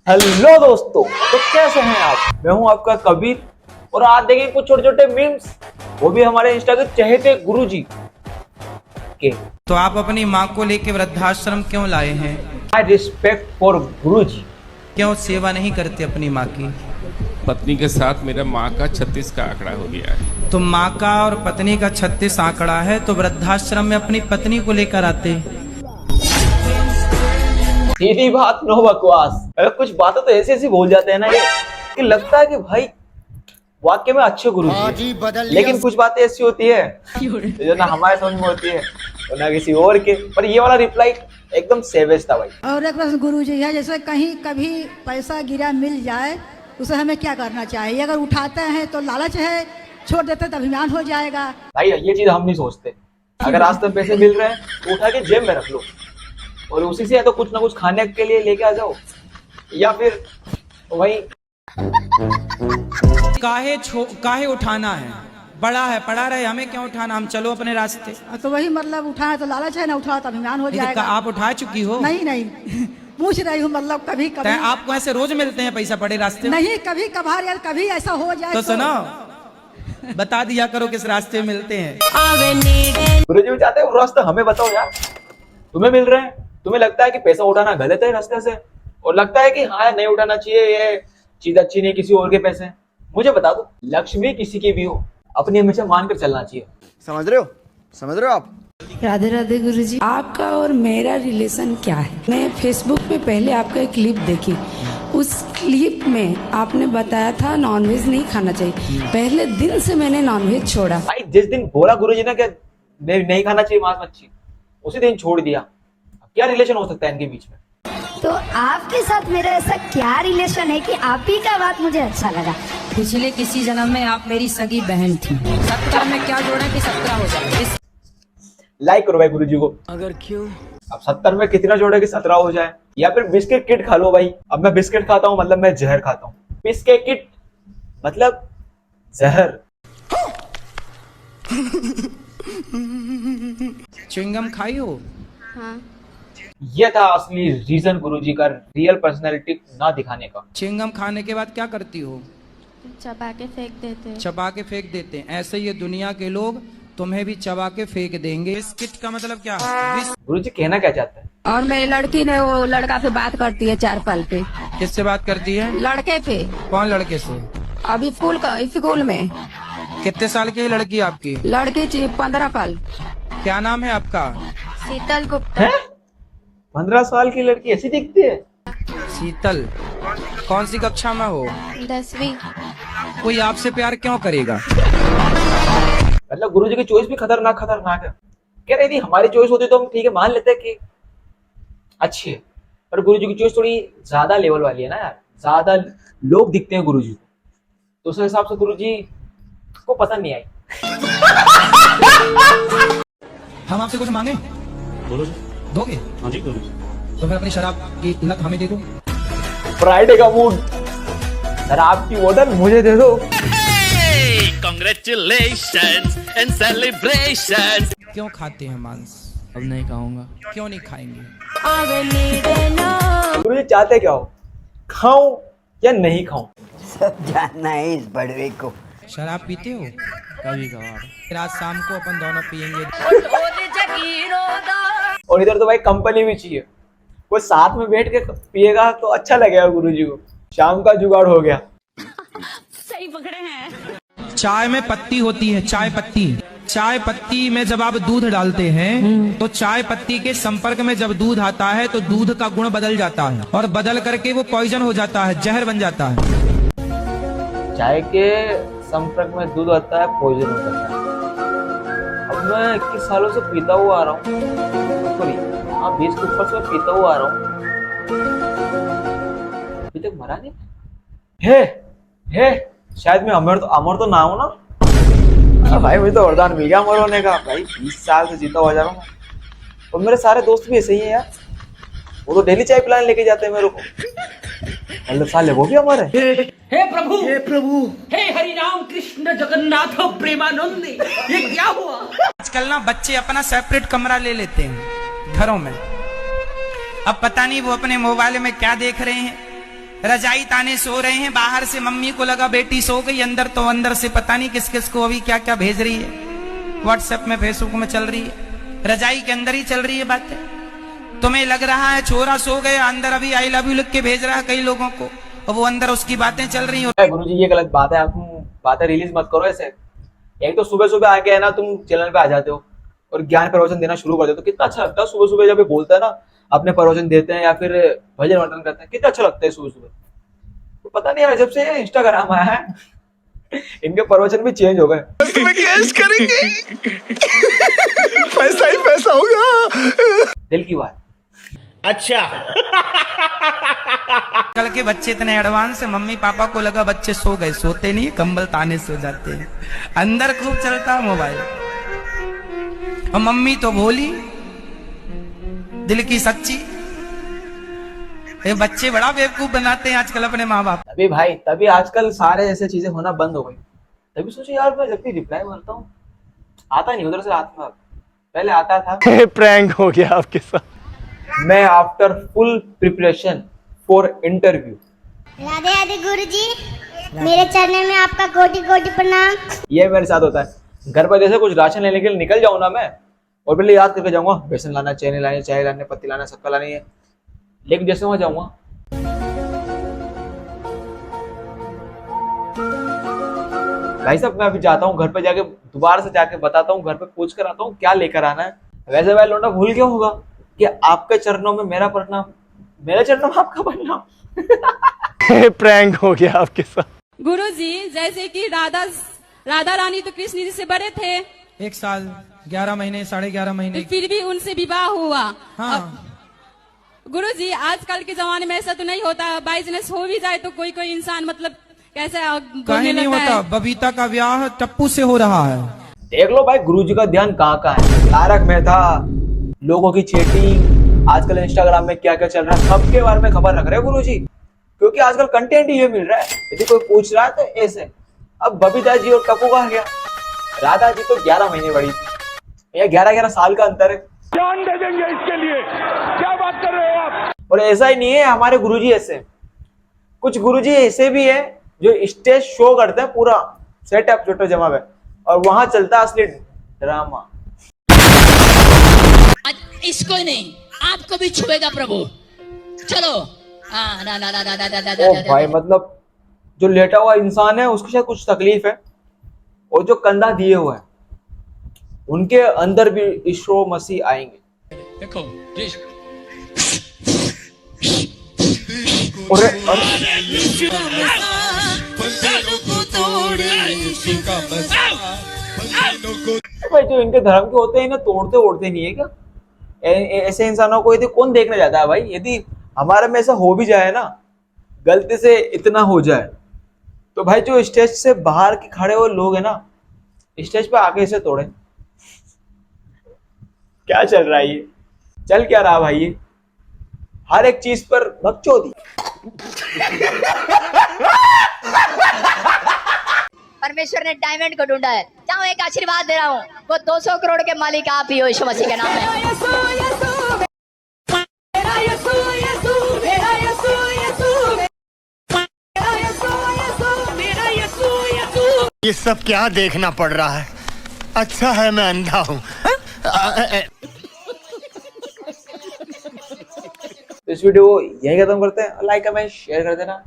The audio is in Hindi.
हेलो दोस्तों, तो कैसे हैं आप। मैं हूं आपका कबीर और आज देखेंगे कुछ छोटे छोटे मीम्स, वो भी हमारे इंस्टा के चहेते गुरुजी के। तो आप अपनी माँ को लेकर वृद्धाश्रम क्यों लाए हैं? आई रिस्पेक्ट फॉर गुरुजी। क्यों सेवा नहीं करते अपनी माँ की? पत्नी के साथ मेरा माँ का 36 का आंकड़ा हो गया है। तो माँ का और पत्नी का 36 आंकड़ा है, तो वृद्धाश्रम में अपनी पत्नी को लेकर आते। सीधी बात, नो बकवास। अगर कुछ बातें तो ऐसी ऐसी बोल जाते हैं ना ये कि लगता है कि भाई वाक्य में अच्छे गुरुजी हैं। लेकिन कुछ बातें ऐसी होती है जो ना हमारे समझ में होती है और ना किसी और के। पर ये वाला रिप्लाई एकदम सेवेज था भाई। और एक प्रश्न गुरुजी है, जैसे कहीं कभी पैसा गिरा मिल जाए उसे हमें क्या करना चाहिए? अगर उठाते हैं तो लालच है, छोड़ देते तो अभिमान हो जाएगा। भाई ये चीज हम नहीं सोचते। अगर रास्ते में पैसे मिल रहे हैं तो उठा के जेब में रख लो और उसी से या तो कुछ ना कुछ खाने के लिए लेके आ जाओ, या फिर वही काहे उठाना है? बड़ा है पड़ा रहे, हमें क्यों उठाना? हम चलो अपने रास्ते। तो वही मतलब उठाए तो लालच है ना, उठाओ तो अभिमान हो जाएगा। आप उठा चुकी हो? नहीं पूछ रही हूँ, मतलब कभी कभी। आपको ऐसे रोज मिलते हैं पैसा पड़े रास्ते में? नहीं, कभी कभार यार, कभी ऐसा हो जाए तो सुनो, बता दिया करो किस रास्ते में मिलते हैं। गुरुजी भी चाहते हैं वो रास्ता हमें बताओ यार। तुम्हें मिल रहे हैं, तुम्हें लगता है कि पैसा उठाना गलत है रास्ते से, और लगता है कि हाँ नहीं उठाना चाहिए, ये चीज अच्छी नहीं, किसी और के पैसे। मुझे बता दो, लक्ष्मी किसी की भी हो, अपनी हमेशा मानकर चलना चाहिए। समझ रहे हो आप? राधे राधे गुरुजी। आपका और मेरा रिलेशन क्या है? मैं फेसबुक पे पहले आपका एक क्लिप देखी। उस क्लिप में आपने बताया था नॉनवेज नहीं खाना चाहिए। पहले दिन से मैंने नॉनवेज छोड़ा। भाई जिस दिन बोला गुरुजी ने क्या नहीं खाना चाहिए मांस मच्छी, उसी दिन छोड़ दिया। अब क्या रिलेशन हो सकता है इनके बीच में? तो आपके साथ मेरा ऐसा क्या रिलेशन है कि आप ही का बात मुझे अच्छा लगा? पिछले किसी जन्म में आप मेरी सगी बहन थी। 70 में क्या जोड़ा कि 17 हो जाए? लाइक करो भाई गुरुजी को। अगर क्यों? अब 70 में कितना जोड़े कि 17 हो जाए? या फिर बिस्किट किट खा लो भाई। अब मैं बिस्किट खाता हूँ मतलब मैं जहर खाता हूँ। बिस्किट किट मतलब जहर। च्युइंगम खाई हो? हाँ। यह था असली रीजन गुरुजी का रियल पर्सनैलिटी ना दिखाने का। च्युइंगम खाने के बाद क्या करती हो? चबा के फेंक देते हैं। चबा के फेंक देते हैं। ऐसे ये दुनिया के लोग तुम्हें भी चबा के फेंक देंगे। बिस्किट का मतलब क्या? गुरुजी कहना क्या चाहते हैं? और मेरी लड़की ने वो लड़का से बात करती है 4 पल पे। किससे बात करती है? लड़के पे। कौन लड़के से? अभी स्कूल में। कितने साल की है लड़की आपकी? लड़की 15 पल। क्या नाम है आपका? शीतल गुप्ता। 15 साल की लड़की ऐसी दिखती है? शीतल। कौन सी कक्षा में हो? 10वीं। कोई आपसे प्यार क्यों करेगा? मतलब गुरुजी की चॉइस भी खतरनाक है। कह रही थी हमारी चॉइस होती तो हम ठीक है मान लेते हैं कि अच्छी है, पर गुरुजी की चॉइस थोड़ी ज्यादा लेवल वाली है ना यार। ज्यादा लोग दिखते हैं गुरुजी को, तो उस हिसाब से गुरुजी को पसंद नहीं आई। हम आपसे कुछ मांगे? बोलो। दोगे? हाँ जी, तो फिर अपनी शराब की लत हमें दे दो। फ्राइडे का मूड, शराब की बोतल मुझे दे दो। Congratulations and celebrations. क्यों खाते हैं मांस? अब नहीं खाऊंगा। क्यों नहीं खाएंगे? गुरुजी चाहते क्या हो, खाऊं या नहीं खाऊं? सब जानना है इस बड़वे को। शराब पीते हो? कभी कभार। फिर आज शाम को अपन दोनों पियेंगे। और इधर तो भाई कंपनी भी चाहिए, कोई साथ में बैठ के पिएगा तो अच्छा लगेगा गुरुजी को। शाम का जुगाड़ हो गया। सही पकड़े हैं। चाय में पत्ती होती है, चाय पत्ती। चाय पत्ती में जब आप दूध डालते हैं तो चाय पत्ती के संपर्क में जब दूध आता है तो दूध का गुण बदल जाता है और बदल करके वो पॉइजन हो जाता है, जहर बन जाता है। चाय के संपर्क में दूध आता है, पॉइजन हो जाता है। अब मैं 21 सालों से पीता हुआ आ रहा हूँ, 20 के ऊपर से पीता हुआ आ रहा हूँ, अभी तक मरा नहीं है। शायद मैं अमर तो ना हूं ना। भाई मुझे तो वरदान मिल गया अमर होने का। भाई 20 साल से जीता हुआ जा रहा हूँ। और मेरे सारे दोस्त भी ऐसे ही है यार, वो तो डेली चाय पिलाने लेके जाते हैं मेरे को। मतलब साले वो भी अमर है। हे प्रभु, हे हरि राम कृष्ण जगन्नाथ प्रेमानंद, ये क्या हुआ? आजकल ना बच्चे अपना सेपरेट कमरा ले लेते हैं घरों में। अब पता नहीं वो अपने मोबाइल में क्या देख रहे हैं, रजाई ताने सो रहे हैं, बाहर से मम्मी को लगा बेटी सो गई, अंदर तो अंदर से पता नहीं किस किस को अभी क्या क्या भेज रही है, व्हाट्सएप में फेसबुक में चल रही है, रजाई के अंदर ही चल रही है बातें। तुम्हें लग रहा है छोरा सो गया, अंदर अभी आई लव यू लिख के भेज रहा है कई लोगों को, और वो अंदर उसकी बातें चल रही हैं। गुरुजी ये गलत बात है, आप बातें रिलीज मत करो ऐसे। एक तो सुबह सुबह आके है ना तुम चैनल पे आ जाते हो और ज्ञान प्रवचन देना शुरू कर देते हो, कितना अच्छा लगता है सुबह सुबह जब ये बोलता है ना, अपने प्रवचन देते हैं या फिर भजन वर्तन करते हैं, कितना अच्छा लगता है सुबह सुबह। तो पता नहीं यार, जब से इंस्टाग्राम आया है इनके प्रवचन भी चेंज हो गए। पैसा ही पैसा होगा। दिल की बात। अच्छा कल के बच्चे इतने एडवांस है, मम्मी पापा को लगा बच्चे सो गए, सोते नहीं, कंबल ताने सो जाते हैं, अंदर खूब चलता मोबाइल। और मम्मी तो भोली, दिल की सच्ची। ये बच्चे बड़ा बेवकूफ बनाते हैं आजकल अपने माँ बाप। तभी आजकल सारे ऐसे चीजें होना बंद हो गई। तभी सोचे यार मैं जब भी रिप्लाई मारता हूँ आता नहीं उधर से, आता पहले आता था। प्रैंक हो गया आपके साथ। मैं after full preparation for interview. Radhe Radhe गुरुजी, मेरे चरणों में आपका कोटि कोटि प्रणाम। ये मेरे साथ होता है, घर पर जैसे कुछ राशन लेने के लिए निकल जाऊँ ना मैं, और पहले याद करके जाऊंगा बेसन लाना, चीनी लानी, चाय लाने, पत्ती लाना, शक्कर लानी है, लेकिन जैसे वहां जाऊंगा भाई साहब मैं अभी जाता हूँ घर पे, जाके दोबारा से जाके बताता हूँ, घर पे पूछ कर आता हूँ क्या लेकर आना है। वैसे भाई लौंडा भूल गया होगा कि आपके चरणों में मेरा प्रणाम, मेरे चरणों में आपका प्रणाम। प्रैंक हो गया आपके साथ। गुरुजी, जैसे कि राधा रानी तो कृष्ण जी से बड़े थे, 1 साल 11 महीने 11.5 महीने, फिर भी उनसे विवाह हुआ। हाँ। गुरुजी, आजकल के जमाने में ऐसा तो नहीं होता, बाइजनेस हो भी जाए तो कोई कोई इंसान मतलब कैसे कहीं नहीं होता। बबीता का ब्याह टप्पू से हो रहा है। देख लो भाई गुरुजी का ध्यान कहाँ कहाँ है। तारक मेहता, लोगों की चैटिंग, आजकल इंस्टाग्राम में क्या क्या चल रहा है सबके बारे में खबर रख रहे हैं गुरुजी, क्योंकि आजकल कंटेंट ही ये मिल रहा है। यदि कोई पूछ रहा है तो ऐसे। अब बबीता जी और टप्पू कहाँ गया? राधा जी तो 11 महीने बड़ी थी, ये 11 साल का अंतर है। जान दे देंगे इसके लिए, क्या बात कर रहे हो आप? और ऐसा ही नहीं है हमारे गुरुजी ऐसे, कुछ गुरुजी ऐसे भी है जो स्टेज शो करते हैं पूरा सेटअप छोटे जमा में, और वहां चलता है असली ड्रामा। इसको नहीं आपको भी छुएगा प्रभु, चलो। ओ भाई मतलब जो लेटा हुआ इंसान है उसके साथ कुछ तकलीफ है, और जो कंधा दिए हुए हैं उनके अंदर भी ईशो मसीह आएंगे। देखो भाई जो इनके धर्म के होते हैं इन्हें तोड़ते ओड़ते नहीं है क्या? ऐसे इंसानों को यदि कौन देखने जाता है भाई? यदि हमारे में ऐसा हो भी जाए ना, गलती से इतना हो जाए, तो भाई जो स्टेज से बाहर के खड़े हुए लोग हैं ना, स्टेज पे आके इसे तोड़े। क्या चल रहा है ये? चल क्या रहा भाई ये? हर एक चीज पर बकचोदी। परमेश्वर ने डायमंड को ढूंढा है, जाओ एक आशीर्वाद दे रहा हूँ, वो 200 करोड़ के मालिक आप ही हो, यीशु मसीह के नाम में। ये सब क्या देखना पड़ रहा है? अच्छा है मैं अंधा हूँ। इस वीडियो को यही खत्म करते हैं। लाइक कमेंट शेयर कर देना।